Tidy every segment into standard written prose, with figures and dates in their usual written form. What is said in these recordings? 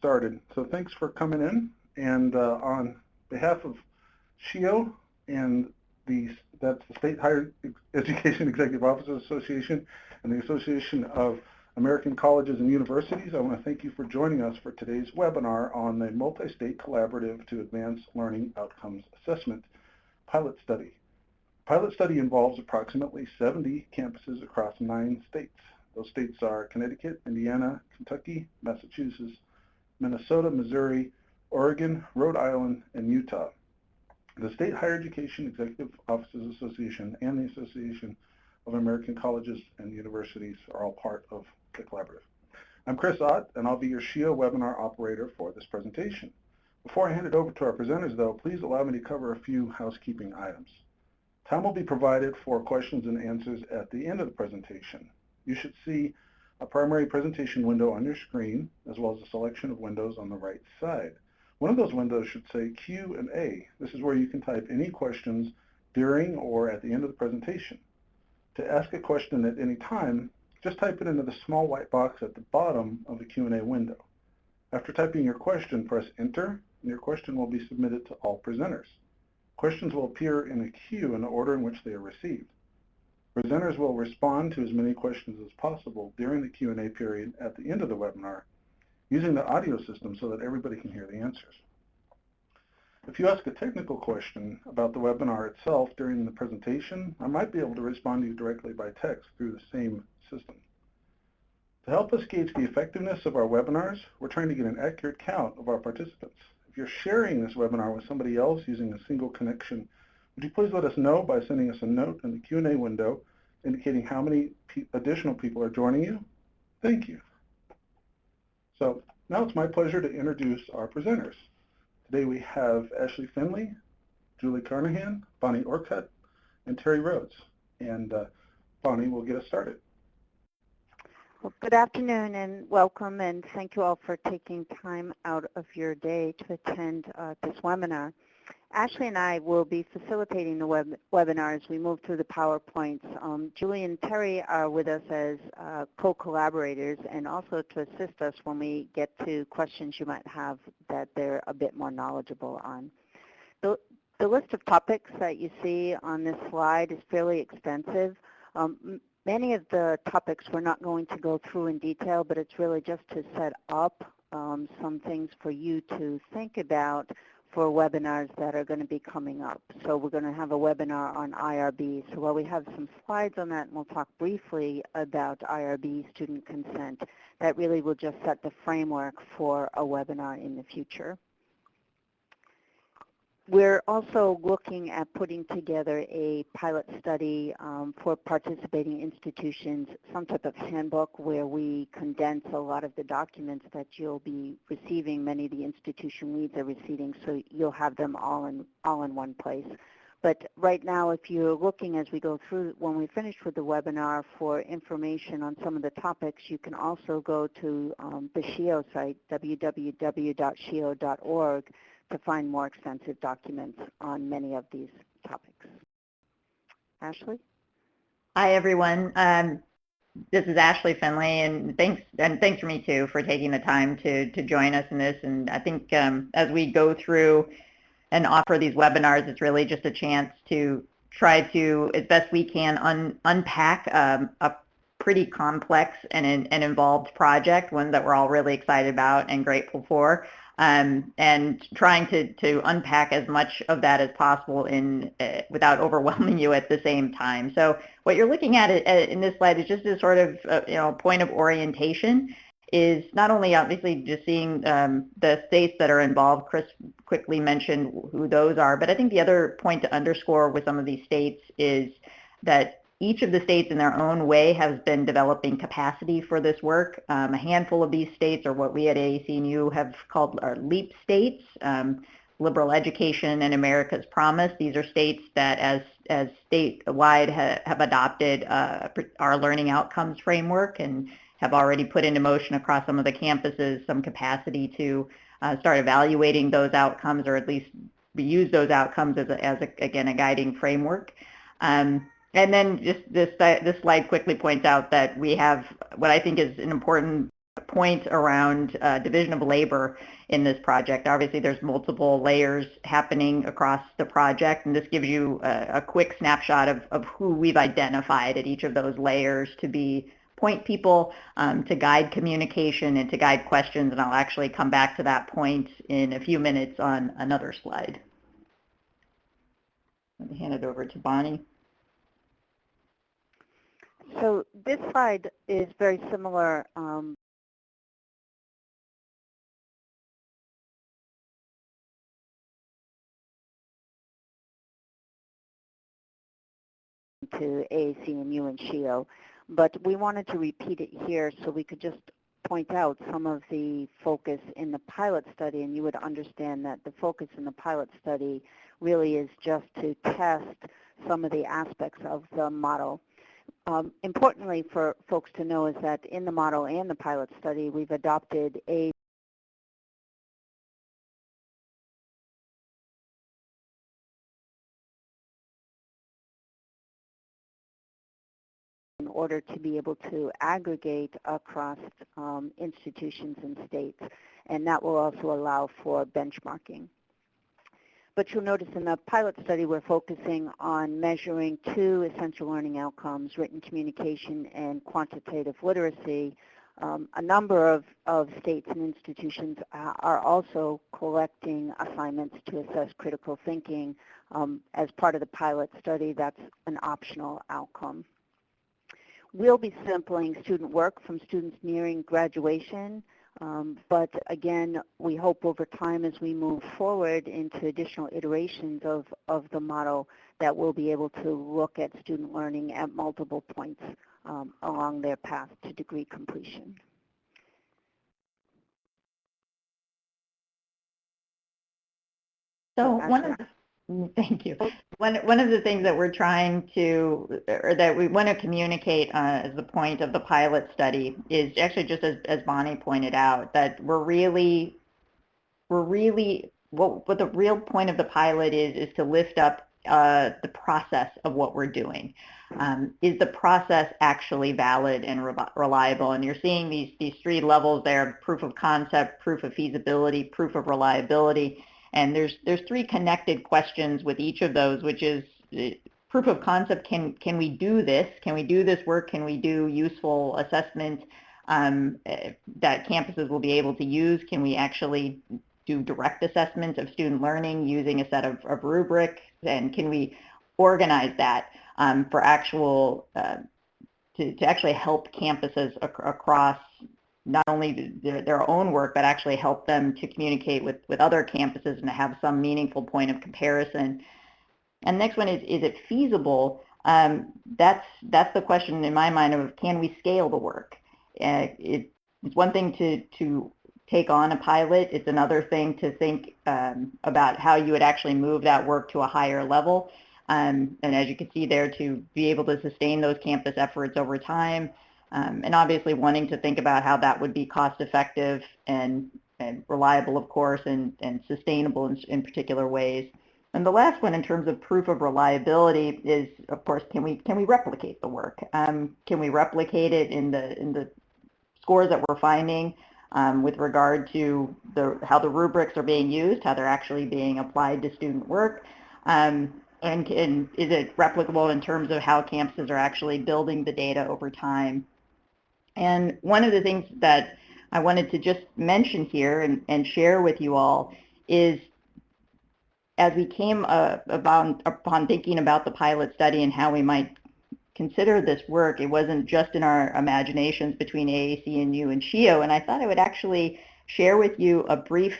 started. So thanks for coming in. And on behalf of SHIO and that's the State Higher Education Executive Officers Association and the Association of American Colleges and Universities, I want to thank you for joining us for today's webinar on the Multi-State Collaborative to Advance Learning Outcomes Assessment Pilot Study. Pilot study involves approximately 70 campuses across 9 states. Those states are Connecticut, Indiana, Kentucky, Massachusetts, Minnesota, Missouri, Oregon, Rhode Island, and Utah. The State Higher Education Executive Officers Association and the Association of American Colleges and Universities are all part of the collaborative. I'm Chris Ott, and I'll be your SHIO webinar operator for this presentation. Before I hand it over to our presenters, though, please allow me to cover a few housekeeping items. Time will be provided for questions and answers at the end of the presentation. You should see a primary presentation window on your screen, as well as a selection of windows on the right side. One of those windows should say Q&A. This is where you can type any questions during or at the end of the presentation. To ask a question at any time, just type it into the small white box at the bottom of the Q&A window. After typing your question, press Enter, and your question will be submitted to all presenters. Questions will appear in a queue in the order in which they are received. Presenters will respond to as many questions as possible during the Q&A period at the end of the webinar using the audio system so that everybody can hear the answers. If you ask a technical question about the webinar itself during the presentation, I might be able to respond to you directly by text through the same system. To help us gauge the effectiveness of our webinars, we're trying to get an accurate count of our participants. If you're sharing this webinar with somebody else using a single connection, would you please let us know by sending us a note in the Q&A window indicating how many additional people are joining you? Thank you. So now it's my pleasure to introduce our presenters. Today we have Ashley Finley, Julie Carnahan, Bonnie Orcutt, and Terry Rhodes. And Bonnie will get us started. Well, good afternoon and welcome, and thank you all for taking time out of your day to attend this webinar. Ashley and I will be facilitating the webinar as we move through the PowerPoints. Julie and Terry are with us as co-collaborators and also to assist us when we get to questions you might have that they're a bit more knowledgeable on. The list of topics that you see on this slide is fairly extensive. Many of the topics we're not going to go through in detail, but it's really just to set up some things for you to think about for webinars that are going to be coming up. So we're going to have a webinar on IRB. So while we have some slides on that, and we'll talk briefly about IRB student consent, that really will just set the framework for a webinar in the future. We're also looking at putting together a pilot study for participating institutions, some type of handbook where we condense a lot of the documents that you'll be receiving, many of the institution leads are receiving, so you'll have them all in one place. But right now, if you're looking as we go through, when we finish with the webinar for information on some of the topics, you can also go to the SHIO site, www.shio.org, to find more extensive documents on many of these topics. Ashley? Hi, everyone. This is Ashley Finley, and thanks for me too for taking the time to join us in this. And I think as we go through and offer these webinars, it's really just a chance to try to, as best we can, unpack a pretty complex and involved project, one that we're all really excited about and grateful for. And trying to unpack as much of that as possible without overwhelming you at the same time. So what you're looking at in this slide is just a sort of point of orientation, is not only obviously just seeing the states that are involved. Chris quickly mentioned who those are, but I think the other point to underscore with some of these states is that each of the states in their own way has been developing capacity for this work. A handful of these states are what we at AAC&U have called our LEAP states, Liberal Education and America's Promise. These are states that as statewide have adopted our learning outcomes framework and have already put into motion across some of the campuses some capacity to start evaluating those outcomes, or at least use those outcomes as again, a guiding framework. And then just this slide quickly points out that we have what I think is an important point around division of labor in this project. Obviously, there's multiple layers happening across the project, and this gives you a quick snapshot of who we've identified at each of those layers to be point people, to guide communication and to guide questions, and I'll actually come back to that point in a few minutes on another slide. Let me hand it over to Bonnie. So this slide is very similar to AAC&U and SHIO, but we wanted to repeat it here so we could just point out some of the focus in the pilot study, and you would understand that the focus in the pilot study really is just to test some of the aspects of the model. Importantly for folks to know is that in the model and the pilot study, we've adopted a in order to be able to aggregate across institutions and states, and that will also allow for benchmarking. But you'll notice in the pilot study, we're focusing on measuring two essential learning outcomes, written communication and quantitative literacy. A number of states and institutions are also collecting assignments to assess critical thinking. As part of the pilot study, that's an optional outcome. We'll be sampling student work from students nearing graduation. But again, we hope over time as we move forward into additional iterations of the model that we'll be able to look at student learning at multiple points along their path to degree completion. So thank you. One of the things that we're trying to, or that we want to communicate as the point of the pilot study is actually just as Bonnie pointed out, that what the real point of the pilot is to lift up the process of what we're doing. Is the process actually valid and reliable? And you're seeing these three levels there: proof of concept, proof of feasibility, proof of reliability. And there's three connected questions with each of those, which is proof of concept. Can we do this? Can we do this work? Can we do useful assessment that campuses will be able to use? Can we actually do direct assessment of student learning using a set of rubrics? And can we organize that for actual to actually help campuses across not only their own work, but actually help them to communicate with other campuses and to have some meaningful point of comparison. And the next one is it feasible? That's the question in my mind of, can we scale the work? It's one thing to take on a pilot. It's another thing to think about how you would actually move that work to a higher level. And as you can see there, to be able to sustain those campus efforts over time. And obviously wanting to think about how that would be cost effective and reliable, of course, and sustainable in particular ways. And the last one in terms of proof of reliability is, of course, can we replicate the work? Can we replicate it in the scores that we're finding with regard to how the rubrics are being used, how they're actually being applied to student work? And is it replicable in terms of how campuses are actually building the data over time? And one of the things that I wanted to just mention here and share with you all is, as we came upon thinking about the pilot study and how we might consider this work, it wasn't just in our imaginations between AAC&U and SHIO, and I thought I would actually share with you a brief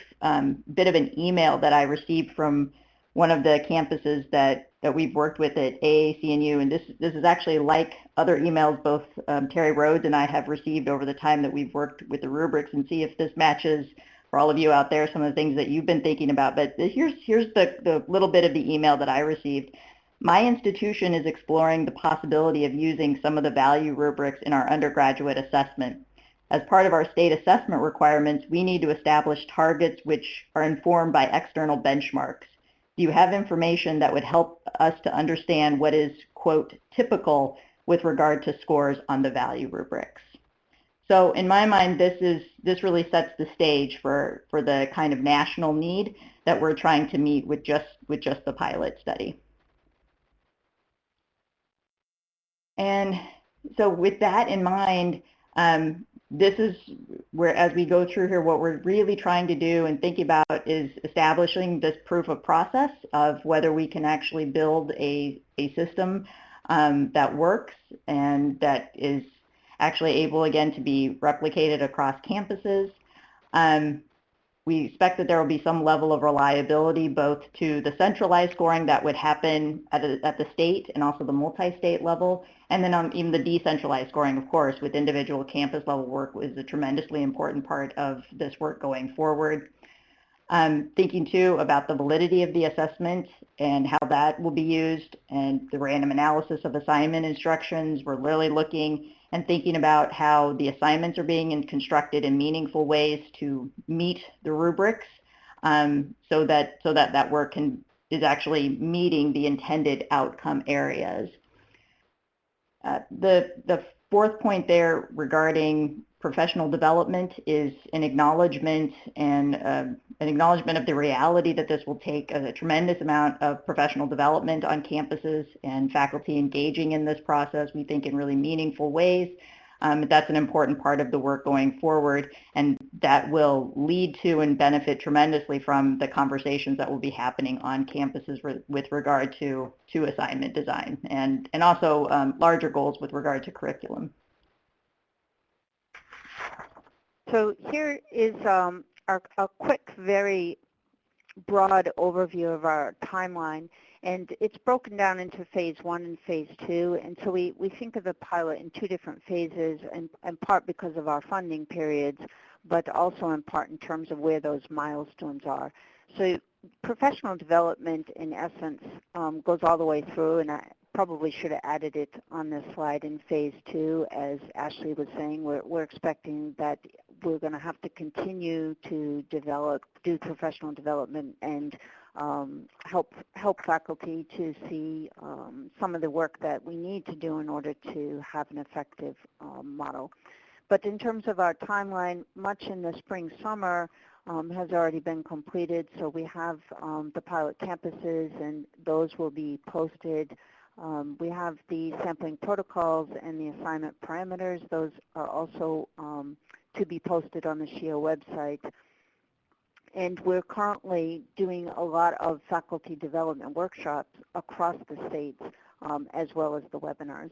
bit of an email that I received from one of the campuses that we've worked with at AAC&U, and this is actually like other emails both Terry Rhodes and I have received over the time that we've worked with the rubrics, and see if this matches for all of you out there some of the things that you've been thinking about. But here's the little bit of the email that I received. My institution is exploring the possibility of using some of the value rubrics in our undergraduate assessment. As part of our state assessment requirements, we need to establish targets which are informed by external benchmarks. Do you have information that would help us to understand what is, quote, typical with regard to scores on the value rubrics? So in my mind, this really sets the stage for the kind of national need that we're trying to meet with just the pilot study. And so with that in mind, this is where, as we go through here, what we're really trying to do and think about is establishing this proof of process of whether we can actually build a system that works and that is actually able, again, to be replicated across campuses. We expect that there will be some level of reliability both to the centralized scoring that would happen at the state and also the multi-state level, and then even the decentralized scoring, of course, with individual campus level work is a tremendously important part of this work going forward. Thinking too about the validity of the assessment and how that will be used, and the random analysis of assignment instructions. We're really looking and thinking about how the assignments are being constructed in meaningful ways to meet the rubrics, so that work is actually meeting the intended outcome areas. The fourth point there regarding professional development is an acknowledgement of the reality that this will take a tremendous amount of professional development on campuses and faculty engaging in this process, we think, in really meaningful ways. That's an important part of the work going forward, and that will lead to and benefit tremendously from the conversations that will be happening on campuses with regard to assignment design and also larger goals with regard to curriculum. So here is a quick, very broad overview of our timeline, and it's broken down into phase 1 and phase 2, and so we think of the pilot in 2 different phases, and in part because of our funding periods, but also in part in terms of where those milestones are. So professional development, in essence, goes all the way through, and I probably should have added it on this slide in phase 2. As Ashley was saying, we're expecting that we're going to have to continue to do professional development and help faculty to see some of the work that we need to do in order to have an effective model. But in terms of our timeline, much in the spring, summer has already been completed. So we have the pilot campuses, and those will be posted. We have the sampling protocols and the assignment parameters. Those are also to be posted on the SHEO website. And we're currently doing a lot of faculty development workshops across the states, as well as the webinars.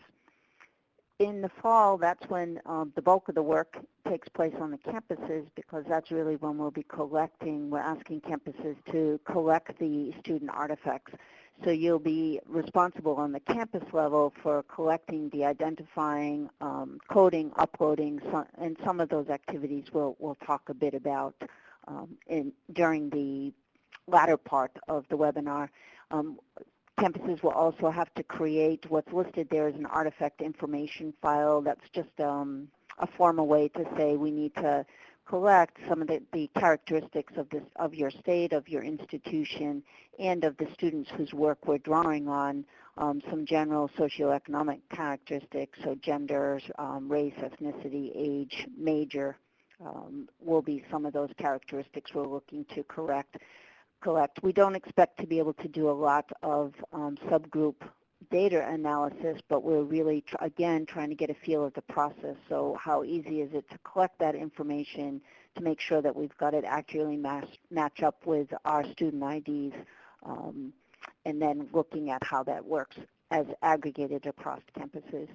In the fall, that's when the bulk of the work takes place on the campuses, because that's really when we'll be collecting. We're asking campuses to collect the student artifacts. So you'll be responsible on the campus level for collecting the identifying, coding, uploading, and some of those activities we'll talk a bit about during the latter part of the webinar. Campuses will also have to create what's listed there as an artifact information file. That's just a formal way to say we need to collect some of the characteristics of your state, of your institution, and of the students whose work we're drawing on, some general socioeconomic characteristics, so gender, race, ethnicity, age, major will be some of those characteristics we're looking to collect. We don't expect to be able to do a lot of subgroup data analysis, but we're really, again, trying to get a feel of the process. So how easy is it to collect that information to make sure that we've got it accurately match up with our student IDs, and then looking at how that works as aggregated across campuses.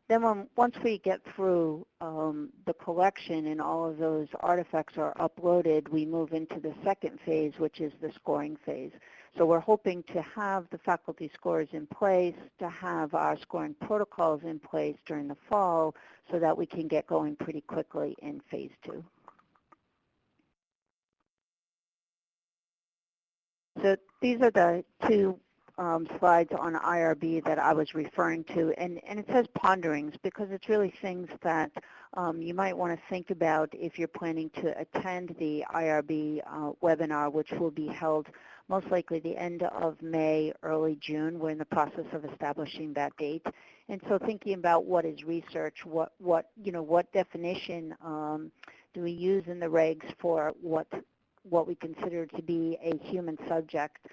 Then once we get through the collection and all of those artifacts are uploaded, we move into the second phase, which is the scoring phase. So we're hoping to have the faculty scores in place, to have our scoring protocols in place during the fall, so that we can get going pretty quickly in phase 2. So these are the 2 slides on IRB that I was referring to, and it says ponderings because it's really things that you might want to think about if you're planning to attend the IRB webinar, which will be held most likely the end of May, early June. We're in the process of establishing that date. And so thinking about what is research, what definition do we use in the regs for what we consider to be a human subject,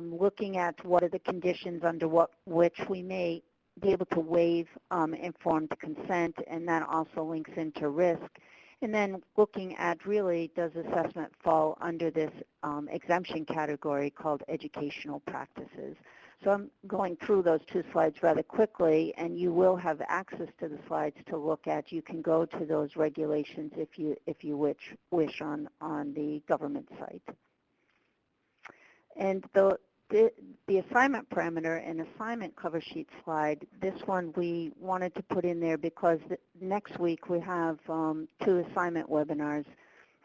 looking at what are the conditions under which we may be able to waive informed consent, and that also links into risk. And then looking at really, does assessment fall under this exemption category called educational practices? So I'm going through those two slides rather quickly, and you will have access to the slides to look at. You can go to those regulations if you wish on the government site. And the assignment parameter and assignment cover sheet slide, this one we wanted to put in there because next week we have two assignment webinars,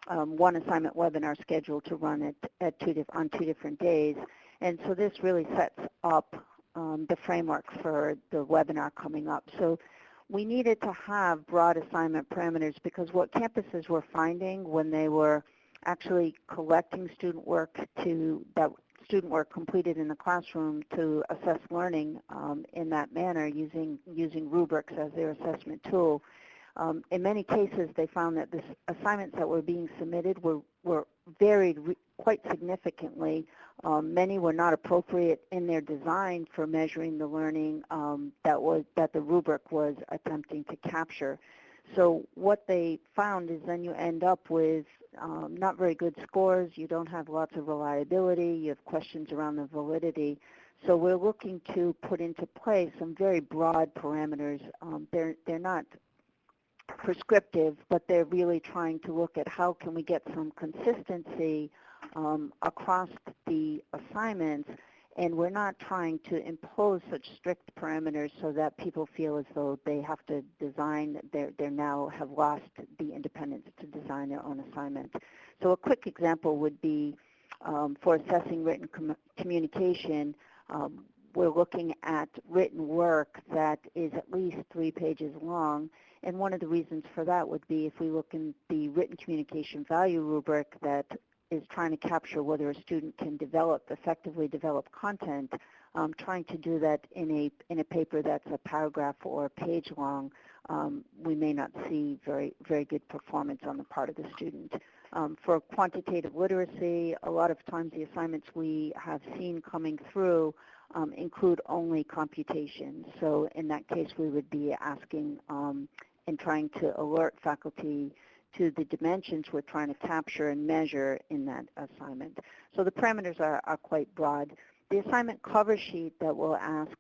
one assignment webinar scheduled to run on 2 different days. And so this really sets up the framework for the webinar coming up. So we needed to have broad assignment parameters because what campuses were finding when they were actually collecting student work completed in the classroom to assess learning in that manner using rubrics as their assessment tool. In many cases, they found that the assignments that were being submitted were varied quite significantly. Many were not appropriate in their design for measuring the learning that the rubric was attempting to capture. So what they found is then you end up with not very good scores. You don't have lots of reliability. You have questions around the validity. So we're looking to put into place some very broad parameters. They're not prescriptive, but they're really trying to look at how can we get some consistency across the assignments, and we're not trying to impose such strict parameters so that people feel as though they have to design, they now have lost the independence to design their own assignment. So a quick example would be for assessing written communication, we're looking at written work that is at least 3 pages long. And one of the reasons for that would be if we look in the written communication value rubric that is trying to capture whether a student can effectively develop content, trying to do that in a paper that's a paragraph or a page long, we may not see very good performance on the part of the student. For quantitative literacy, a lot of times the assignments we have seen coming through include only computation. So in that case, we would be asking and trying to alert faculty to the dimensions we're trying to capture and measure in that assignment. So the parameters are quite broad. The assignment cover sheet that we'll ask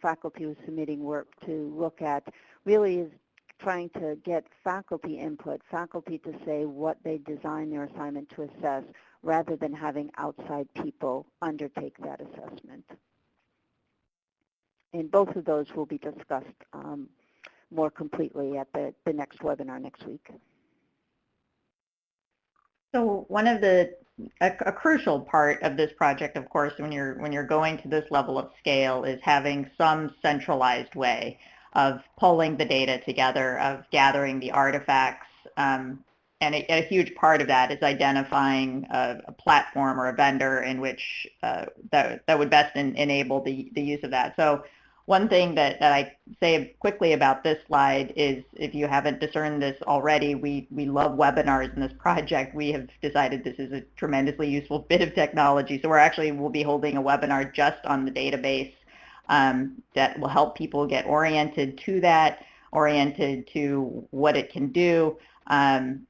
faculty who's submitting work to look at really is trying to get faculty input, faculty to say what they design their assignment to assess rather than having outside people undertake that assessment. And both of those will be discussed more completely at the next webinar next week. So one of a crucial part of this project, of course, when you're going to this level of scale is having some centralized way of pulling the data together, of gathering the artifacts, and a huge part of that is identifying a platform or a vendor in which that would best enable the use of that. So one thing that I say quickly about this slide is, if you haven't discerned this already, we love webinars in this project. We have decided this is a tremendously useful bit of technology. So we'll be holding a webinar just on the database that will help people get oriented to that, oriented to what it can do, and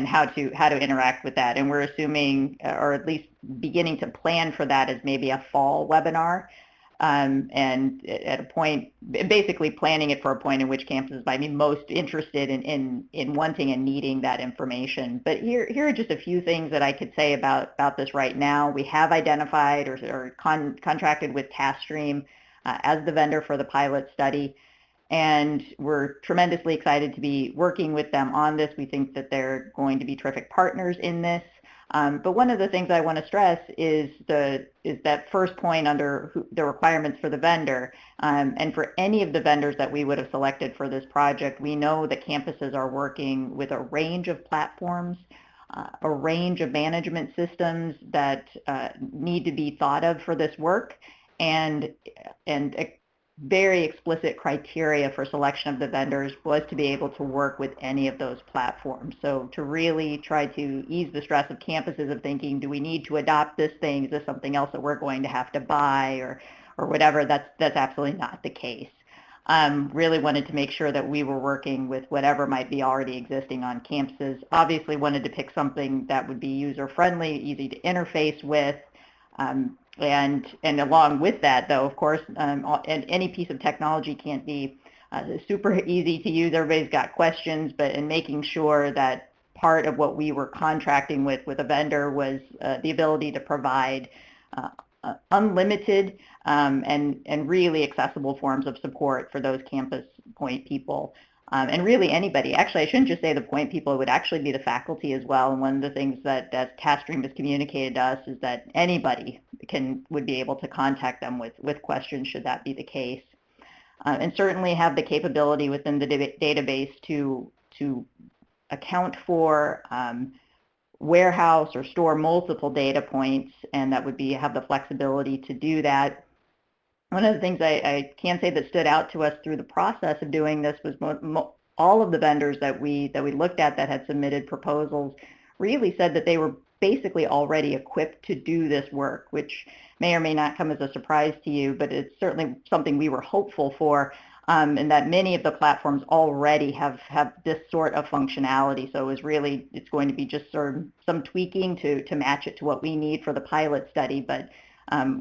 how to interact with that. And we're assuming, or at least beginning to plan for that as maybe a fall webinar. And at a point, basically planning it for a point in which campuses might be most interested in wanting and needing that information. But here are just a few things that I could say about this right now. We have identified or contracted with TaskStream as the vendor for the pilot study. and we're tremendously excited to be working with them on this. We think that they're going to be terrific partners in this. But one of the things I want to stress is that first point under the requirements for the vendor. And for any of the vendors that we would have selected for this project, we know that campuses are working with a range of platforms, a range of management systems that need to be thought of for this work, and very explicit criteria for selection of the vendors was to be able to work with any of those platforms. So to really try to ease the stress of campuses of thinking, do we need to adopt this thing? Is this something else that we're going to have to buy or whatever? That's absolutely not the case. Really wanted to make sure that we were working with whatever might be already existing on campuses. Obviously wanted to pick something that would be user-friendly, easy to interface with, and along with that, though, of course, any piece of technology can't be super easy to use. Everybody's got questions, but in making sure that part of what we were contracting with a vendor was the ability to provide unlimited and really accessible forms of support for those campus point people. And really anybody. Actually, I shouldn't just say the point people, it would actually be the faculty as well. And one of the things that TaskStream has communicated to us is that anybody would be able to contact them with questions should that be the case. And certainly have the capability within the database to account for warehouse or store multiple data points, and that would have the flexibility to do that. One of the things I can say that stood out to us through the process of doing this was all of the vendors that we looked at that had submitted proposals really said that they were basically already equipped to do this work, which may or may not come as a surprise to you, but it's certainly something we were hopeful for, and that many of the platforms already have this sort of functionality. So it's going to be just sort of some tweaking to match it to what we need for the pilot study, but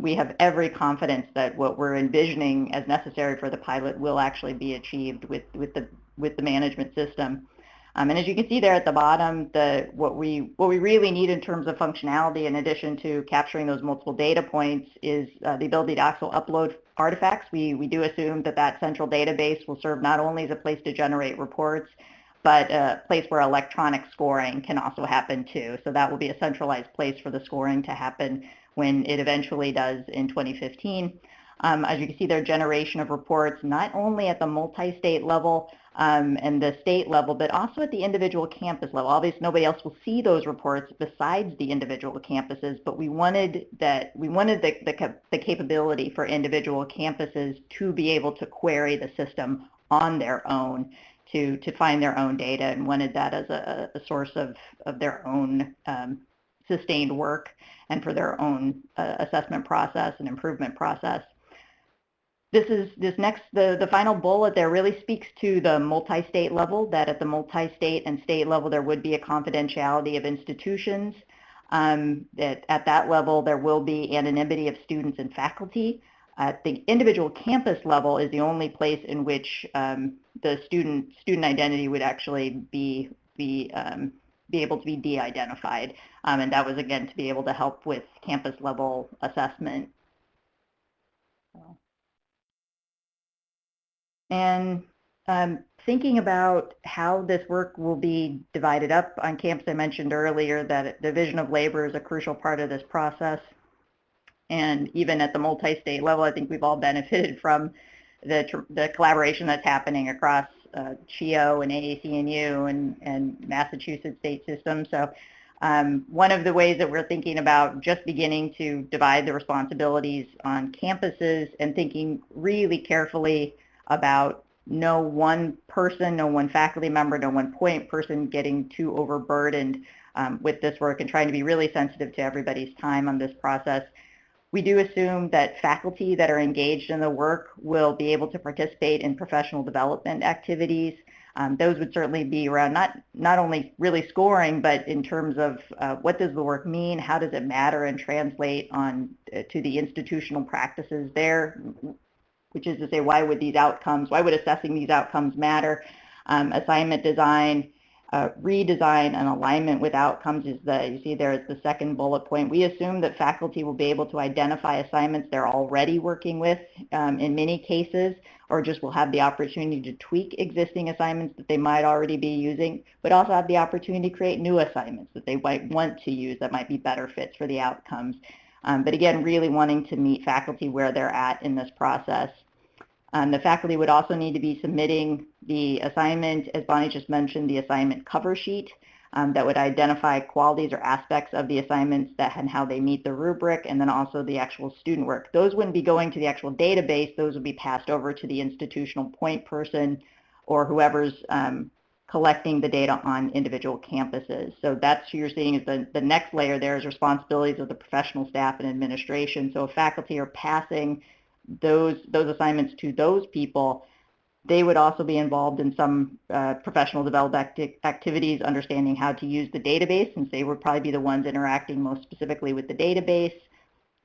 we have every confidence that what we're envisioning as necessary for the pilot will actually be achieved with the management system. And as you can see there at the bottom, what we really need in terms of functionality, in addition to capturing those multiple data points, is the ability to also upload artifacts. We do assume that central database will serve not only as a place to generate reports, but a place where electronic scoring can also happen too. So that will be a centralized place for the scoring to happen when it eventually does in 2015. As you can see, their generation of reports, not only at the multi-state level and the state level, but also at the individual campus level. Obviously, nobody else will see those reports besides the individual campuses, but we wanted the capability for individual campuses to be able to query the system on their own to find their own data, and wanted that as a source of their own sustained work and for their own assessment process and improvement process. The final bullet there really speaks to the multi-state level, that at the multi-state and state level there would be a confidentiality of institutions. That at that level there will be anonymity of students and faculty. At the individual campus level is the only place in which the student identity would actually be able to be de-identified, and that was again to be able to help with campus level assessment. And thinking about how this work will be divided up on campus, I mentioned earlier that division of labor is a crucial part of this process. And even at the multi-state level, I think we've all benefited from the collaboration that's happening across CHEO and AAC&U and Massachusetts state system. So one of the ways that we're thinking about just beginning to divide the responsibilities on campuses and thinking really carefully about no one person, no one faculty member, no one point person getting too overburdened with this work, and trying to be really sensitive to everybody's time on this process. We do assume that faculty that are engaged in the work will be able to participate in professional development activities. Those would certainly be around not only really scoring, but in terms of what does the work mean, how does it matter and translate on to the institutional practices there, which is to say, why would assessing these outcomes matter? Assignment design, redesign and alignment with outcomes is you see there is the second bullet point. We assume that faculty will be able to identify assignments they're already working with in many cases, or just will have the opportunity to tweak existing assignments that they might already be using, but also have the opportunity to create new assignments that they might want to use that might be better fits for the outcomes. But again, really wanting to meet faculty where they're at in this process. The faculty would also need to be submitting the assignment, as Bonnie just mentioned, the assignment cover sheet that would identify qualities or aspects of the assignments and how they meet the rubric, and then also the actual student work. Those wouldn't be going to the actual database. Those would be passed over to the institutional point person or whoever's collecting the data on individual campuses. So that's what you're seeing is the next layer there is responsibilities of the professional staff and administration. So if faculty are passing those assignments to those people, they would also be involved in some professional development activities, understanding how to use the database, since they would probably be the ones interacting most specifically with the database.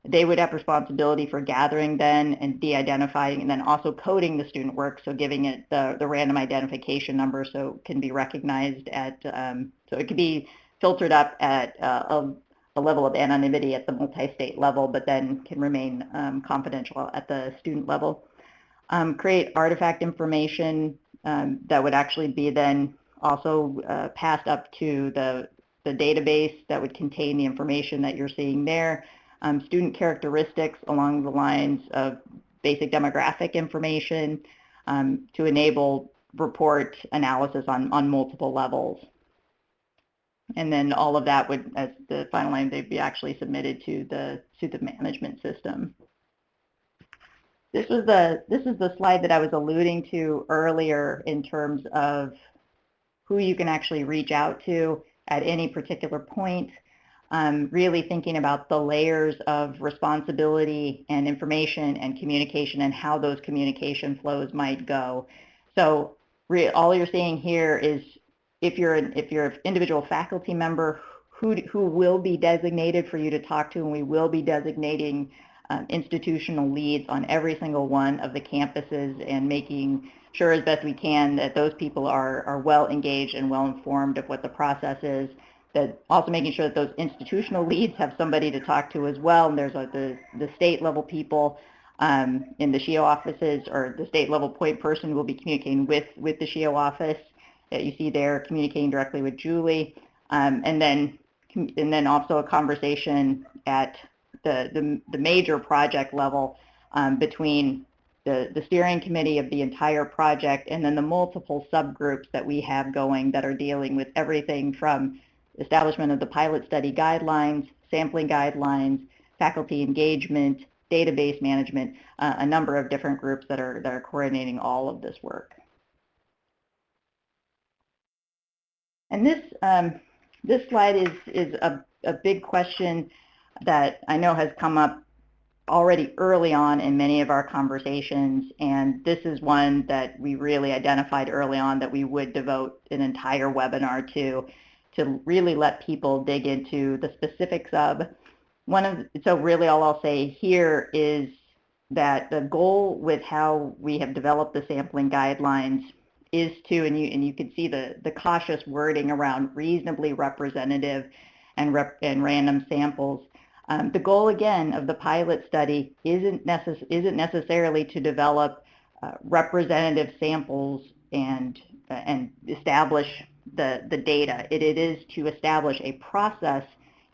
They would have responsibility for gathering then and de-identifying and then also coding the student work, so giving it the random identification number so it can be recognized at, so it could be filtered up at a level of anonymity at the multi-state level, but then can remain confidential at the student level. Create artifact information that would actually be then also passed up to the database that would contain the information that you're seeing there. Student characteristics along the lines of basic demographic information to enable report analysis on multiple levels. And then all of that would, as the final line, they'd be actually submitted to the management system. This is the slide that I was alluding to earlier in terms of who you can actually reach out to at any particular point. Really thinking about the layers of responsibility and information and communication and how those communication flows might go. So all you're seeing here is if you're an individual faculty member, who will be designated for you to talk to, and we will be designating institutional leads on every single one of the campuses and making sure as best we can that those people are well engaged and well informed of what the process is. That also making sure that those institutional leads have somebody to talk to as well. And there's the state level people in the SHEO offices, or the state level point person will be communicating with the SHEO office that you see there, communicating directly with Julie, and then also a conversation at the major project level between the steering committee of the entire project and then the multiple subgroups that we have going that are dealing with everything from establishment of the pilot study guidelines, sampling guidelines, faculty engagement, database management, a number of different groups that are coordinating all of this work. And this slide is a big question that I know has come up already early on in many of our conversations, and this is one that we really identified early on that we would devote an entire webinar to really let people dig into the specifics of. So really all I'll say here is that the goal with how we have developed the sampling guidelines is to, and you can see the cautious wording around reasonably representative and random samples. The goal again of the pilot study isn't necessarily to develop representative samples and establish the data. It is to establish a process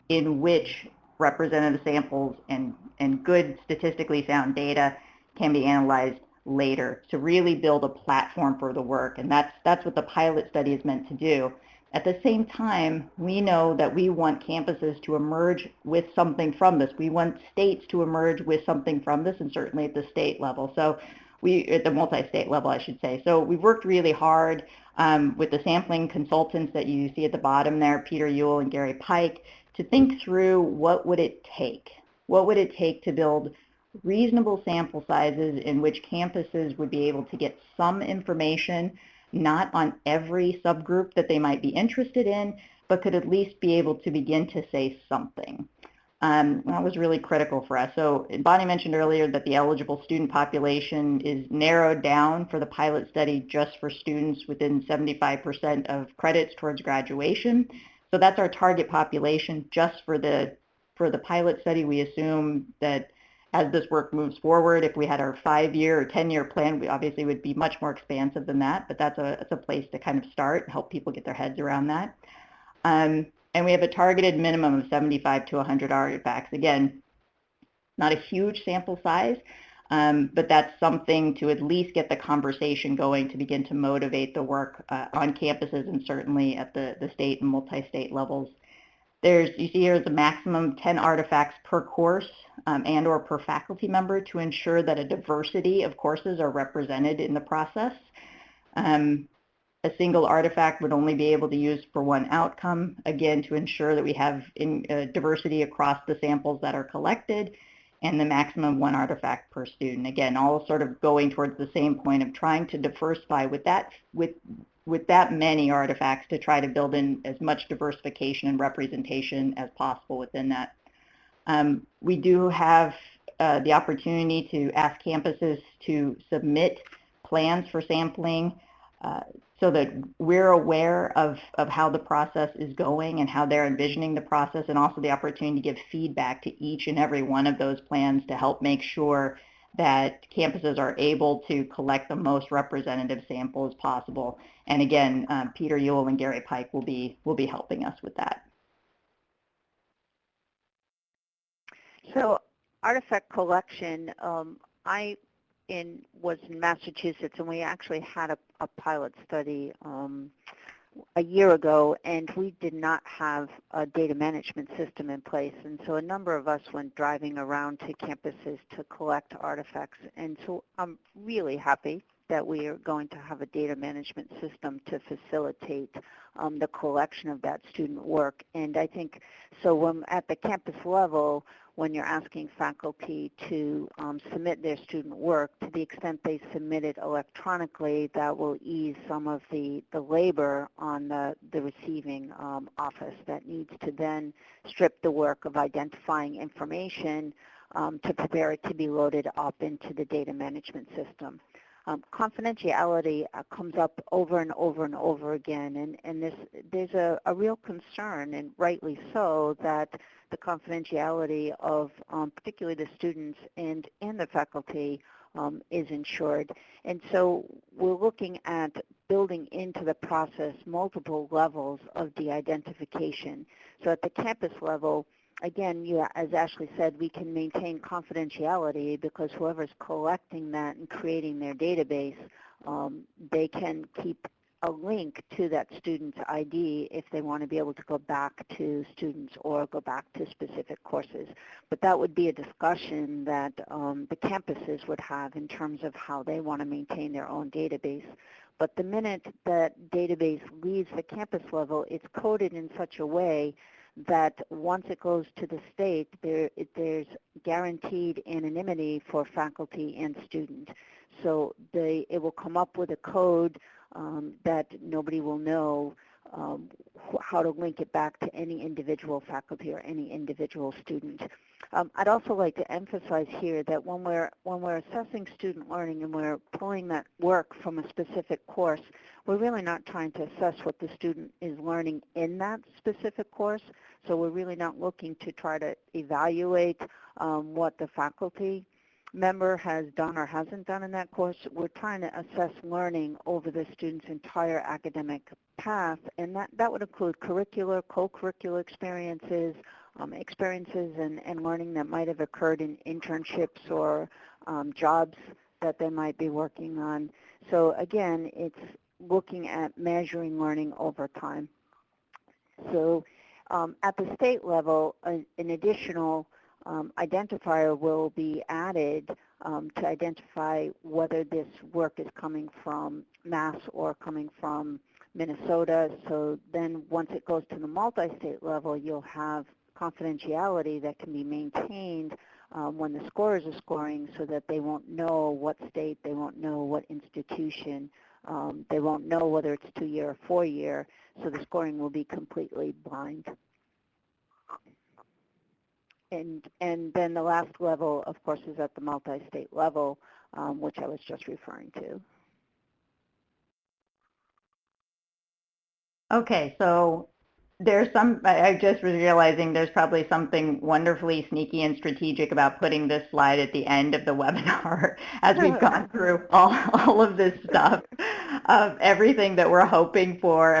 in which representative samples and good statistically sound data can be analyzed later to really build a platform for the work, and that's what the pilot study is meant to do. At the same time, we know that we want campuses to emerge with something from this. We want states to emerge with something from this, and certainly at the state level. So at the multi-state level, I should say. So we've worked really hard with the sampling consultants that you see at the bottom there, Peter Ewell and Gary Pike, to think through what would it take? What would it take to build reasonable sample sizes in which campuses would be able to get some information, not on every subgroup that they might be interested in, but could at least be able to begin to say something. That was really critical for us. So Bonnie mentioned earlier that the eligible student population is narrowed down for the pilot study just for students within 75% of credits towards graduation. So that's our target population just for the pilot study. We assume that as this work moves forward, if we had our 5-year or 10-year plan, we obviously would be much more expansive than that, but that's a place to kind of start and help people get their heads around that. And we have a targeted minimum of 75 to 100 artifacts. Again, not a huge sample size, but that's something to at least get the conversation going to begin to motivate the work on campuses and certainly at the state and multi-state levels. You see here the maximum 10 artifacts per course and or per faculty member to ensure that a diversity of courses are represented in the process. A single artifact would only be able to use for one outcome, again, to ensure that we have diversity across the samples that are collected, and the maximum 1 artifact per student. Again, all sort of going towards the same point of trying to diversify with that many artifacts to try to build in as much diversification and representation as possible within that. We do have the opportunity to ask campuses to submit plans for sampling so that we're aware of how the process is going and how they're envisioning the process, and also the opportunity to give feedback to each and every one of those plans to help make sure that campuses are able to collect the most representative sample as possible. And again, Peter Ewell and Gary Pike will be helping us with that. So artifact collection, I was in Massachusetts, and we actually had a pilot study a year ago, and we did not have a data management system in place. And so a number of us went driving around to campuses to collect artifacts. And so I'm really happy that we are going to have a data management system to facilitate the collection of that student work. And I think, so when at the campus level, when you're asking faculty to submit their student work, to the extent they submit it electronically, that will ease some of the labor on the receiving office that needs to then strip the work of identifying information to prepare it to be loaded up into the data management system. Confidentiality comes up over and over and over again, and there's a real concern, and rightly so, that the confidentiality of particularly the students and the faculty is ensured. And so we're looking at building into the process multiple levels of de-identification. So at the campus level, again, as Ashley said, we can maintain confidentiality because whoever's collecting that and creating their database, they can keep a link to that student's ID if they want to be able to go back to students or go back to specific courses. But that would be a discussion that the campuses would have in terms of how they want to maintain their own database. But the minute that database leaves the campus level, it's coded in such a way that once it goes to the state, there's guaranteed anonymity for faculty and student. So it will come up with a code that nobody will know how to link it back to any individual faculty or any individual student. I'd also like to emphasize here that when we're assessing student learning and we're pulling that work from a specific course, we're really not trying to assess what the student is learning in that specific course. So we're really not looking to try to evaluate what the faculty member has done or hasn't done in that course. We're trying to assess learning over the student's entire academic path, and that would include curricular, co-curricular experiences, and learning that might have occurred in internships or jobs that they might be working on. So again, it's looking at measuring learning over time. So at the state level, an additional identifier will be added to identify whether this work is coming from Mass or coming from Minnesota. So then once it goes to the multi-state level, you'll have confidentiality that can be maintained when the scorers are scoring, so that they won't know what state, they won't know what institution, they won't know whether it's 2-year or 4-year, so the scoring will be completely blind. and then the last level, of course, is at the multi-state level, which I was just referring to. Okay, so there's I just was realizing there's probably something wonderfully sneaky and strategic about putting this slide at the end of the webinar as we've gone through all of this stuff of everything that we're hoping for,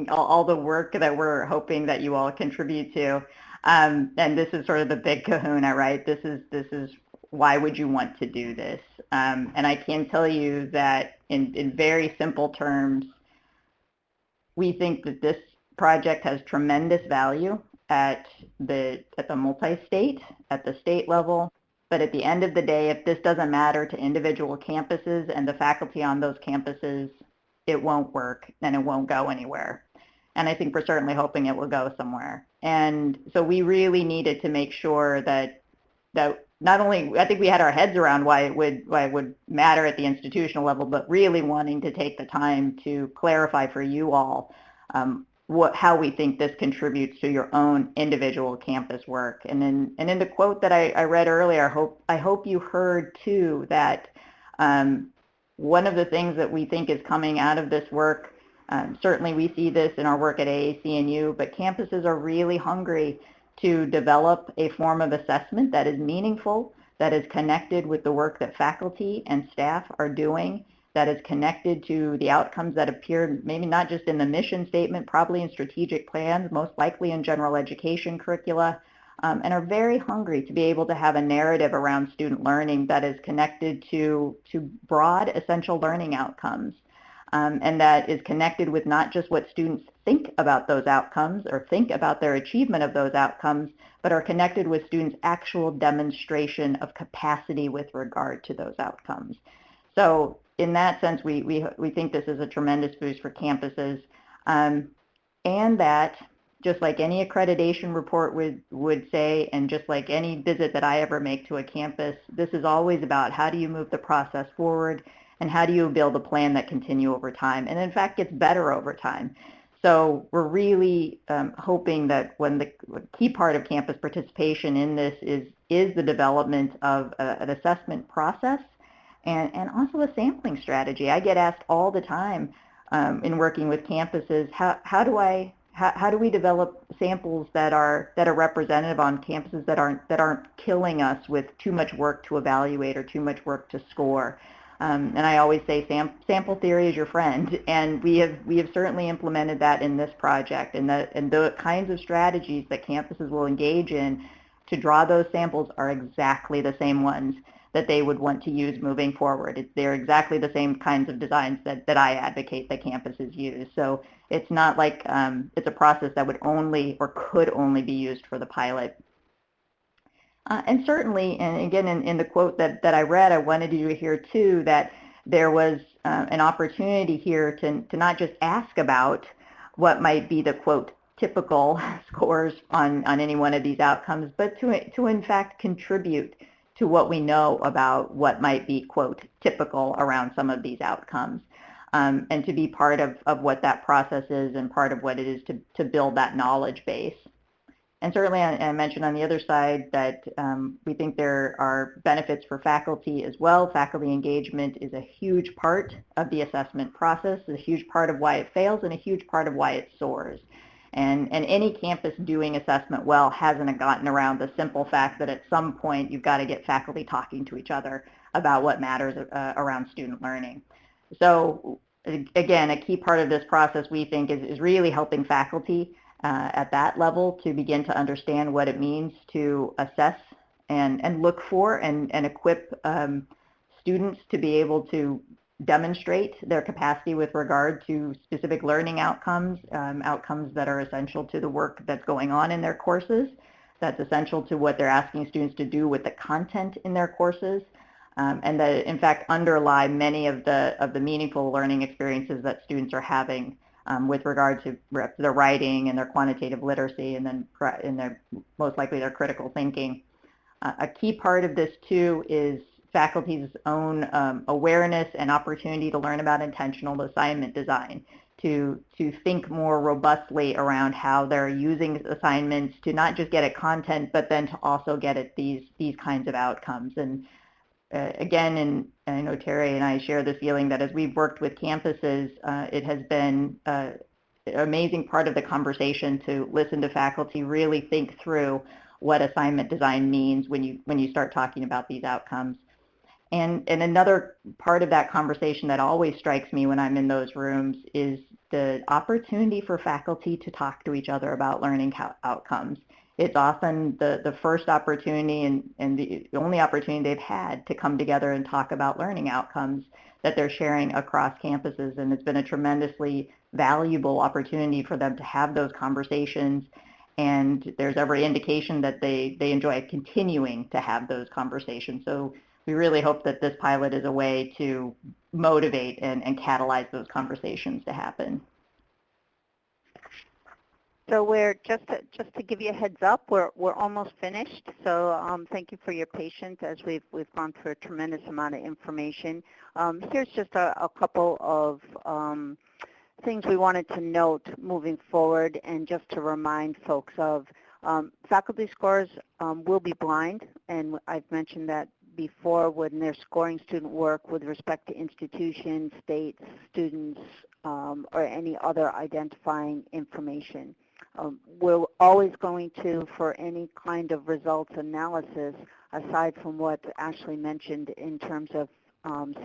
all the work that we're hoping that you all contribute to. And this is sort of the big kahuna, right? This is why would you want to do this? And I can tell you that in very simple terms, we think that this project has tremendous value at the multi-state, at the state level, but at the end of the day, if this doesn't matter to individual campuses and the faculty on those campuses, it won't work and it won't go anywhere. And I think we're certainly hoping it will go somewhere. And so we really needed to make sure that not only, I think we had our heads around why it would matter at the institutional level, but really wanting to take the time to clarify for you all how we think this contributes to your own individual campus work. And in the quote that I read earlier, I hope you heard too that one of the things that we think is coming out of this work, certainly we see this in our work at AAC&U, but campuses are really hungry to develop a form of assessment that is meaningful, that is connected with the work that faculty and staff are doing, that is connected to the outcomes that appear maybe not just in the mission statement, probably in strategic plans, most likely in general education curricula, and are very hungry to be able to have a narrative around student learning that is connected to broad essential learning outcomes. And that is connected with not just what students think about those outcomes or think about their achievement of those outcomes, but are connected with students' actual demonstration of capacity with regard to those outcomes. So in that sense, we think this is a tremendous boost for campuses, and that just like any accreditation report would say, and just like any visit that I ever make to a campus, this is always about how do you move the process forward and how do you build a plan that continue over time and in fact gets better over time. So we're really hoping that when the key part of campus participation in this is the development of an assessment process and also a sampling strategy. I get asked all the time in working with campuses, how do we develop samples that are representative on campuses that aren't killing us with too much work to evaluate or too much work to score? And I always say sample theory is your friend, and we have certainly implemented that in this project, and the kinds of strategies that campuses will engage in to draw those samples are exactly the same ones that they would want to use moving forward. They're exactly the same kinds of designs that I advocate that campuses use. So it's not like it's a process that would only or could only be used for the pilot. And certainly, and again, in the quote that I read, I wanted you to hear too that there was an opportunity here to not just ask about what might be the quote typical scores on any one of these outcomes, but to in fact contribute to what we know about what might be quote typical around some of these outcomes, and to be part of what that process is and part of what it is to build that knowledge base. And certainly, I mentioned on the other side that we think there are benefits for faculty as well. Faculty engagement is a huge part of the assessment process, a huge part of why it fails, and a huge part of why it soars. And any campus doing assessment well hasn't gotten around the simple fact that at some point you've got to get faculty talking to each other about what matters around student learning. So again, a key part of this process we think is really helping faculty at that level to begin to understand what it means to assess and look for and equip students to be able to demonstrate their capacity with regard to specific learning outcomes, outcomes that are essential to the work that's going on in their courses, that's essential to what they're asking students to do with the content in their courses, and that in fact underlie many of the meaningful learning experiences that students are having with regard to their writing and their quantitative literacy, and then in their most likely their critical thinking. A key part of this too is faculty's own awareness and opportunity to learn about intentional assignment design, to think more robustly around how they're using assignments to not just get at content, but then to also get at these kinds of outcomes. And again, and I know Terry and I share the feeling that as we've worked with campuses, it has been an amazing part of the conversation to listen to faculty really think through what assignment design means when you start talking about these outcomes. And another part of that conversation that always strikes me when I'm in those rooms is the opportunity for faculty to talk to each other about learning outcomes. It's often the first opportunity and the only opportunity they've had to come together and talk about learning outcomes that they're sharing across campuses. And it's been a tremendously valuable opportunity for them to have those conversations. And there's every indication that they enjoy continuing to have those conversations. So we really hope that this pilot is a way to motivate and catalyze those conversations to happen. So we're just to give you a heads up, we're almost finished. So thank you for your patience as we've gone through a tremendous amount of information. Here's just a couple of things we wanted to note moving forward, and just to remind folks of faculty scores will be blind, and I've mentioned that before when they're scoring student work with respect to institutions, states, students, or any other identifying information. We're always going to, for any kind of results analysis, aside from what Ashley mentioned in terms of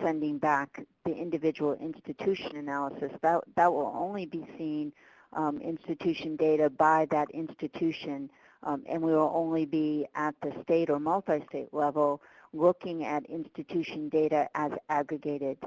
sending back the individual institution analysis, that will only be seen institution data by that institution, and we will only be at the state or multi-state level looking at institution data as aggregated.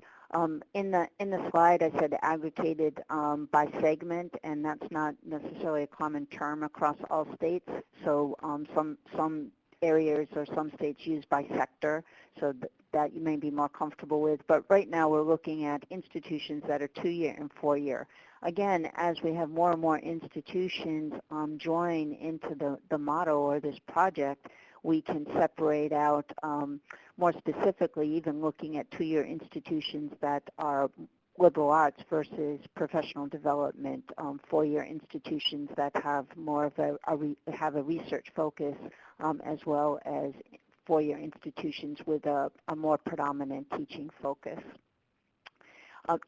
In the slide, I said aggregated by segment, and that's not necessarily a common term across all states. So some areas or some states use by sector, so that you may be more comfortable with. But right now, we're looking at institutions that are 2-year and 4-year. Again, as we have more and more institutions join into the model or this project, we can separate out more specifically, even looking at 2-year institutions that are liberal arts versus professional development, 4-year institutions that have more of a research focus, as well as 4-year institutions with a more predominant teaching focus.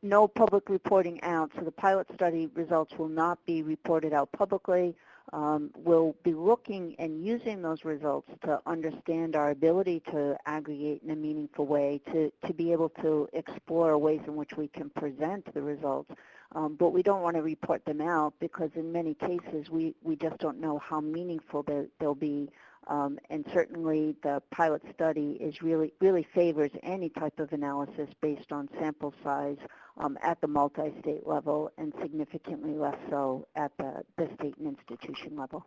No public reporting out, so the pilot study results will not be reported out publicly. We'll be looking and using those results to understand our ability to aggregate in a meaningful way, to be able to explore ways in which we can present the results. But we don't want to report them out because in many cases we just don't know how meaningful they'll be. And certainly the pilot study is really favors any type of analysis based on sample size at the multi-state level, and significantly less so at the state and institution level.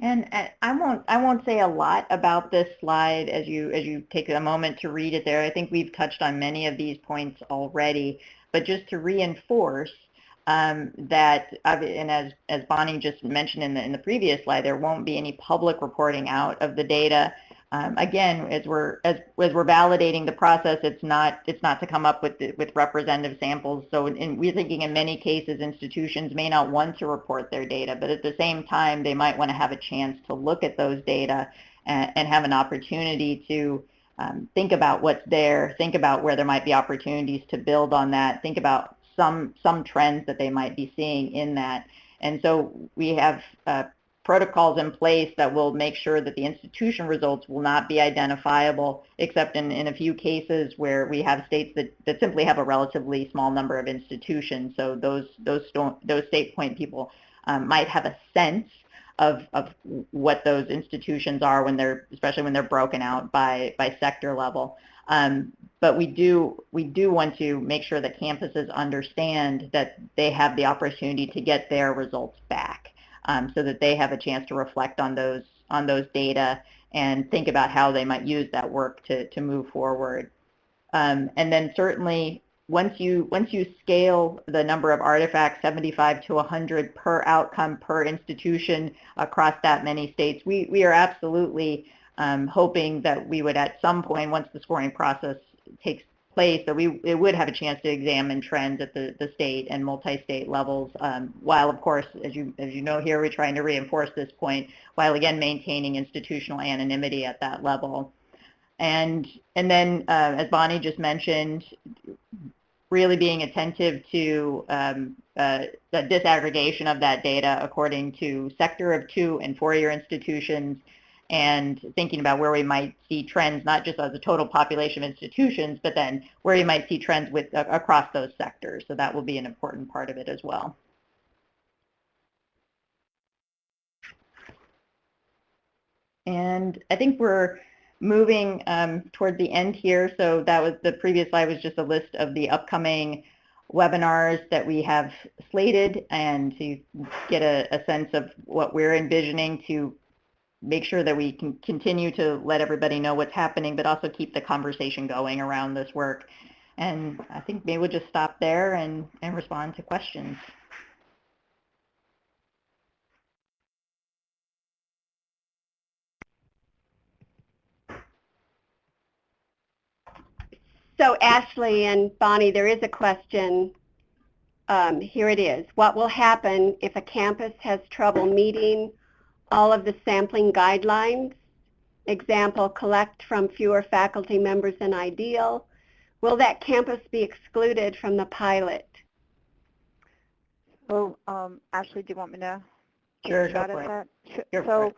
And I won't say a lot about this slide as you take a moment to read it there. I think we've touched on many of these points already, but just to reinforce that, and as Bonnie just mentioned in the previous slide, there won't be any public reporting out of the data. Again, as we're validating the process, it's not to come up with representative samples. So we're thinking in many cases institutions may not want to report their data, but at the same time they might want to have a chance to look at those data and have an opportunity to think about what's there, think about where there might be opportunities to build on that, think about some trends that they might be seeing in that. And so we have protocols in place that will make sure that the institution results will not be identifiable, except in a few cases where we have states that simply have a relatively small number of institutions. So those state point people might have a sense of what those institutions are especially when they're broken out by sector level. But we do want to make sure that campuses understand that they have the opportunity to get their results back, so that they have a chance to reflect on those data and think about how they might use that work to move forward. And then certainly once you scale the number of artifacts, 75 to 100 per outcome per institution across that many states, we are absolutely hoping that we would at some point, once the scoring process takes place, that it would have a chance to examine trends at the state and multi-state levels, while of course, as you know here, we're trying to reinforce this point, while again maintaining institutional anonymity at that level. And then, as Bonnie just mentioned, really being attentive to the disaggregation of that data according to sector of 2 and 4-year institutions, and thinking about where we might see trends, not just as a total population of institutions, but then where you might see trends across those sectors. So that will be an important part of it as well. And I think we're moving toward the end here. So that was the previous slide, was just a list of the upcoming webinars that we have slated, and to get a sense of what we're envisioning to make sure that we can continue to let everybody know what's happening, but also keep the conversation going around this work. And I think maybe we'll just stop there and respond to questions. So Ashley and Bonnie, there is a question. Here it is. What will happen if a campus has trouble meeting all of the sampling guidelines? Example, collect from fewer faculty members than ideal. Will that campus be excluded from the pilot? So, Ashley, do you want me to Sure, take a shot go at for that? Go for So, it.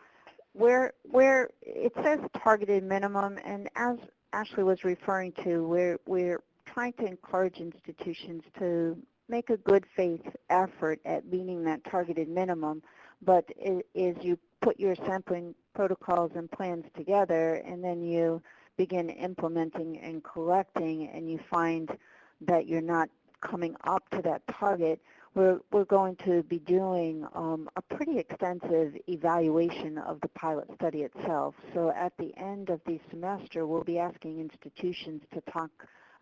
where it says targeted minimum, and as Ashley was referring to, we're trying to encourage institutions to make a good faith effort at meeting that targeted minimum, but as you put your sampling protocols and plans together, and then you begin implementing and collecting, and you find that you're not coming up to that target, we're going to be doing a pretty extensive evaluation of the pilot study itself. So at the end of the semester, we'll be asking institutions to talk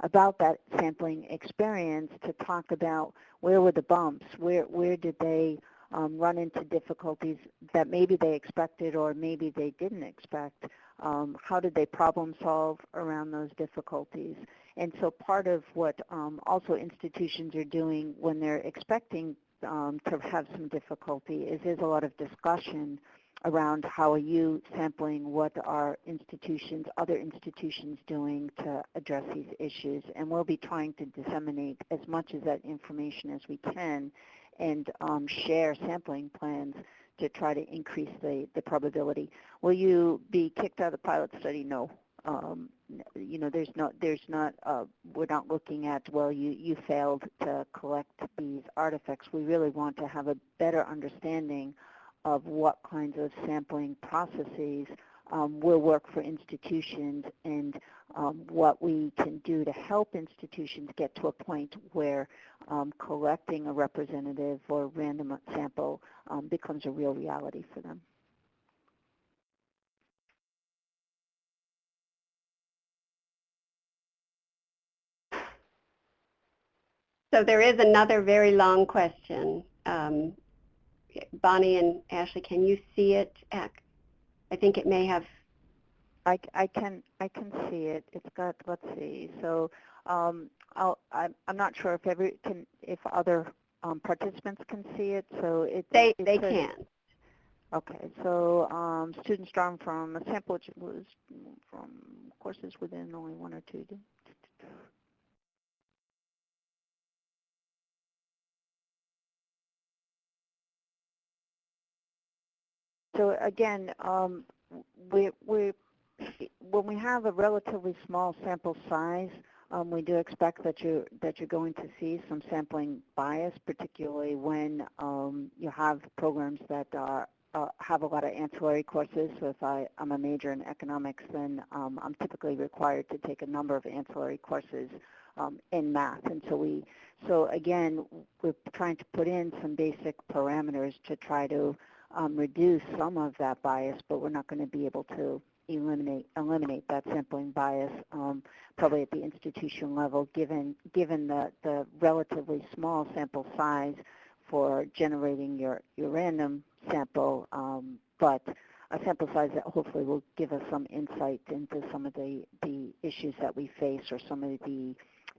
about that sampling experience, to talk about where were the bumps, where did they run into difficulties that maybe they expected or maybe they didn't expect. How did they problem solve around those difficulties? And so part of what also institutions are doing when they're expecting to have some difficulty is there's a lot of discussion around how are you sampling, what are institutions, other institutions doing to address these issues. And we'll be trying to disseminate as much of that information as we can and share sampling plans to try to increase the probability. Will you be kicked out of the pilot study? No. You know, we're not looking at, well, you failed to collect these artifacts. We really want to have a better understanding of what kinds of sampling processes will work for institutions, and what we can do to help institutions get to a point where collecting a representative or random sample becomes a real reality for them. So there is another very long question. Bonnie and Ashley, can you see it? I think it may have. I can see it. It's got, let's see. So I'm not sure if other participants can see it. So They can. Okay. So students drawn from a sample which was from courses within only 1 or 2. So again, when we have a relatively small sample size, we do expect that you're going to see some sampling bias, particularly when you have programs that have a lot of ancillary courses. So if I'm a major in economics, then I'm typically required to take a number of ancillary courses in math. And so again, we're trying to put in some basic parameters to try to reduce some of that bias, but we're not going to be able to eliminate that sampling bias probably at the institution level, given the relatively small sample size for generating your random sample. But a sample size that hopefully will give us some insight into some of the issues that we face, or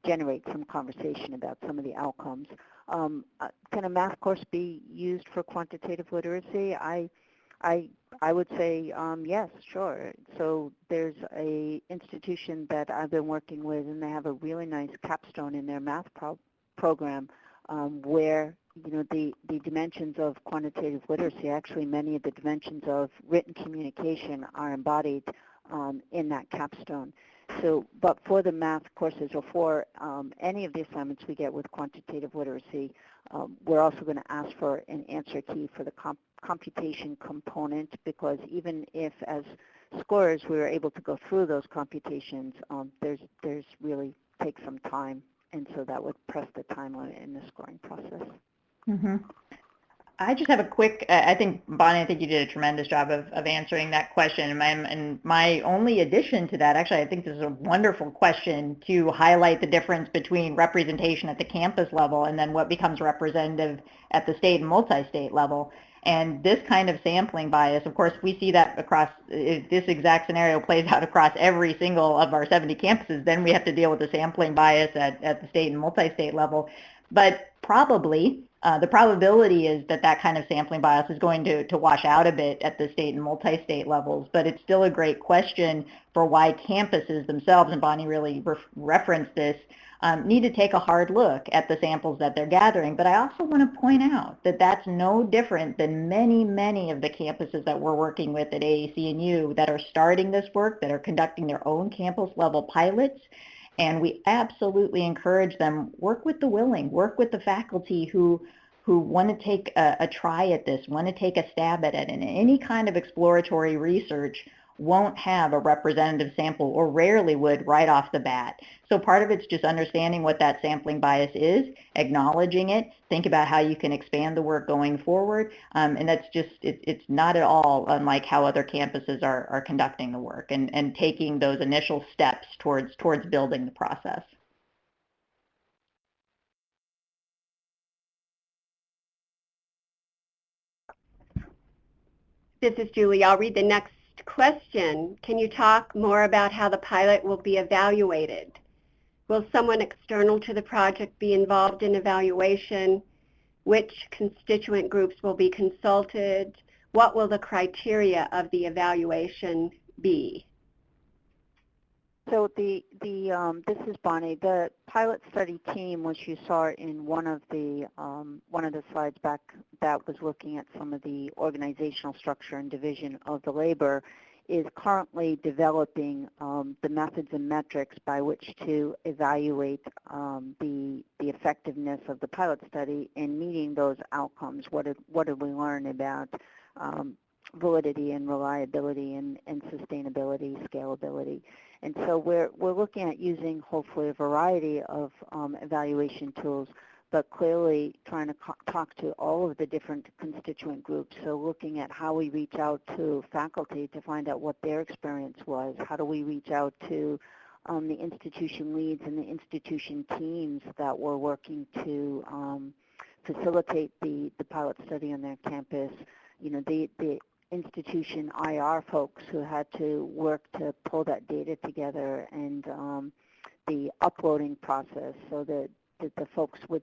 generate some conversation about some of the outcomes. Can a math course be used for quantitative literacy? I would say yes, sure. So there's a institution that I've been working with, and they have a really nice capstone in their math program where the dimensions of quantitative literacy, actually many of the dimensions of written communication are embodied in that capstone. So, but for the math courses, or for any of the assignments we get with quantitative literacy, we're also going to ask for an answer key for the computation component, because even if as scorers we were able to go through those computations, there's really take some time, and so that would press the time limit in the scoring process. Mm-hmm. I just have a quick, I think, Bonnie, I think you did a tremendous job of answering that question. And my only addition to that, actually, I think this is a wonderful question to highlight the difference between representation at the campus level and then what becomes representative at the state and multi-state level. And this kind of sampling bias, of course, we see that across, if this exact scenario plays out across every single of our 70 campuses, then we have to deal with the sampling bias at the state and multi-state level. But probably, the probability is that kind of sampling bias is going to wash out a bit at the state and multi-state levels, but it's still a great question for why campuses themselves, and Bonnie really referenced this, need to take a hard look at the samples that they're gathering. But I also want to point out that that's no different than many, many of the campuses that we're working with at AAC&U that are starting this work, that are conducting their own campus level pilots. And we absolutely encourage them, work with the willing, work with the faculty who want to take a try at this, want to take a stab at it. And any kind of exploratory research won't have a representative sample, or rarely would, right off the bat. So part of it's just understanding what that sampling bias is, acknowledging it, think about how you can expand the work going forward. And that's just, it's not at all unlike how other campuses are conducting the work, and taking those initial steps towards building the process. This is Julie. I'll read the next question. Can you talk more about how the pilot will be evaluated? Will someone external to the project be involved in evaluation? Which constituent groups will be consulted? What will the criteria of the evaluation be? So this is Bonnie. The pilot study team, which you saw in one of the slides back, that was looking at some of the organizational structure and division of the labor, is currently developing the methods and metrics by which to evaluate the effectiveness of the pilot study in meeting those outcomes. What did we learn about validity and reliability and sustainability, scalability? And so we're looking at using hopefully a variety of evaluation tools, but clearly trying to talk to all of the different constituent groups. So looking at how we reach out to faculty to find out what their experience was. How do we reach out to the institution leads and the institution teams that were working to facilitate the pilot study on their campus. The institution IR folks who had to work to pull that data together, and the uploading process, so that the folks with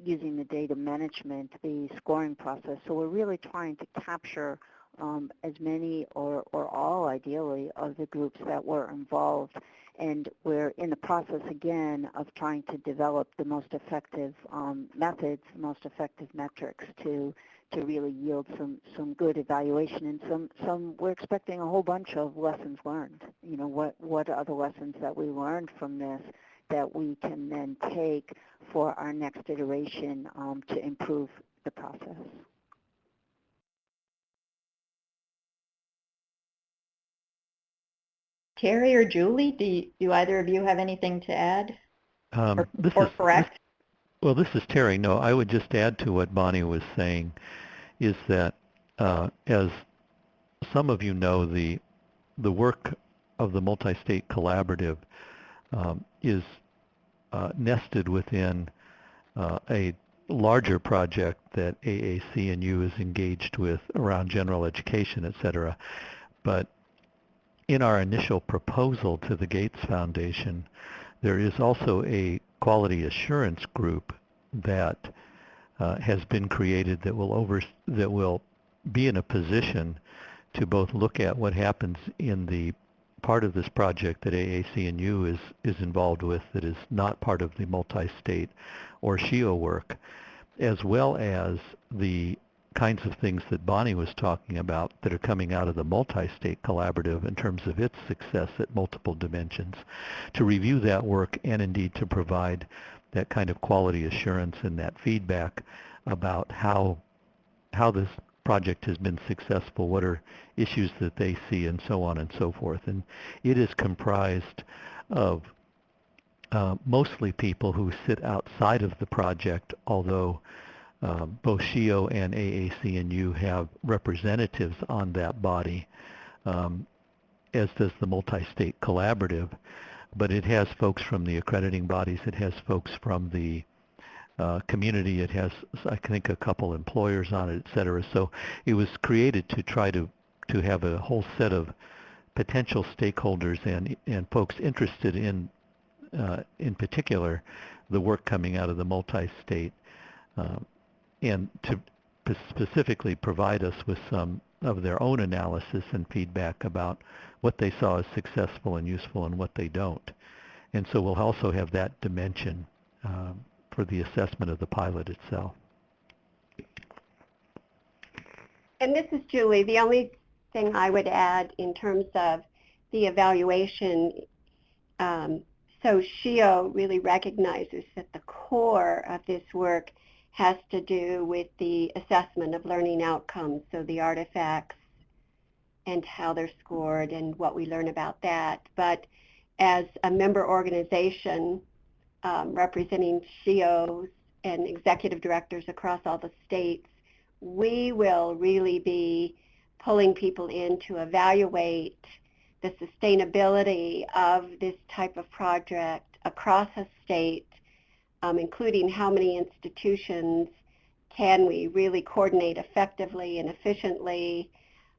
using the data management, the scoring process. So we're really trying to capture as many or all, ideally, of the groups that were involved. And we're in the process, again, of trying to develop the most effective methods, most effective metrics to really yield some good evaluation, and we're expecting a whole bunch of lessons learned. What are the lessons that we learned from this that we can then take for our next iteration to improve the process. Terry or Julie, do either of you have anything to add or correct? Well, this is Terry. No, I would just add to what Bonnie was saying, is that as some of you know, the work of the Multi-State Collaborative is nested within a larger project that AAC&U is engaged with around general education, et cetera. But in our initial proposal to the Gates Foundation, there is also a quality assurance group that has been created that will be in a position to both look at what happens in the part of this project that AAC&U is involved with that is not part of the multi-state or SHIO work, as well as the kinds of things that Bonnie was talking about that are coming out of the multi-state collaborative in terms of its success at multiple dimensions, to review that work and indeed to provide that kind of quality assurance and that feedback about how this project has been successful, what are issues that they see, and so on and so forth. And it is comprised of mostly people who sit outside of the project, although both SHIO and AAC&U have representatives on that body, as does the multi-state collaborative. But it has folks from the accrediting bodies, it has folks from the community, it has, I think, a couple employers on it, et cetera. So it was created to try to have a whole set of potential stakeholders and folks interested in particular, the work coming out of the multi-state, and to specifically provide us with some of their own analysis and feedback about what they saw as successful and useful and what they don't. And so we'll also have that dimension for the assessment of the pilot itself. And this is Julie. The only thing I would add in terms of the evaluation, so SHIO really recognizes that the core of this work has to do with the assessment of learning outcomes, so the artifacts and how they're scored and what we learn about that. But as a member organization representing SHIOs and executive directors across all the states, we will really be pulling people in to evaluate the sustainability of this type of project across a state, including how many institutions can we really coordinate effectively and efficiently,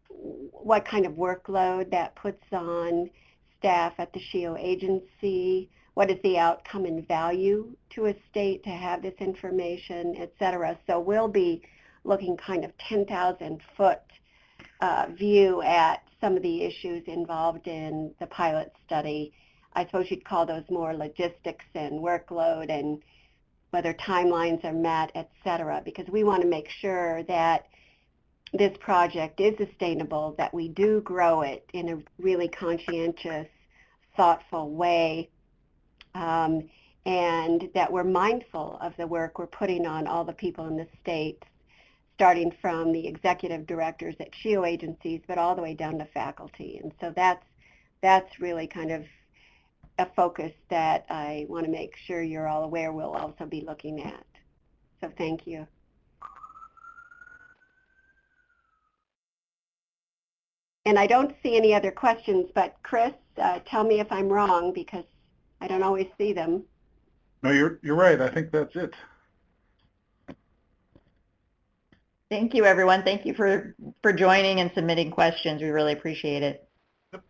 what kind of workload that puts on staff at the SHIO agency, what is the outcome and value to a state to have this information, et cetera. So we'll be looking kind of 10,000-foot view at some of the issues involved in the pilot study. I suppose you'd call those more logistics and workload and whether timelines are met, et cetera, because we want to make sure that this project is sustainable, that we do grow it in a really conscientious, thoughtful way, and that we're mindful of the work we're putting on all the people in the states, starting from the executive directors at SHIO agencies, but all the way down to faculty. And so that's really kind of a focus that I want to make sure you're all aware we'll also be looking at. So thank you. And I don't see any other questions, but Chris, tell me if I'm wrong because I don't always see them. No, you're right. I think that's it. Thank you, everyone. Thank you for joining and submitting questions. We really appreciate it. We'll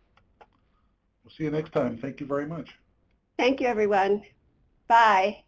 see you next time. Thank you very much. Thank you, everyone. Bye.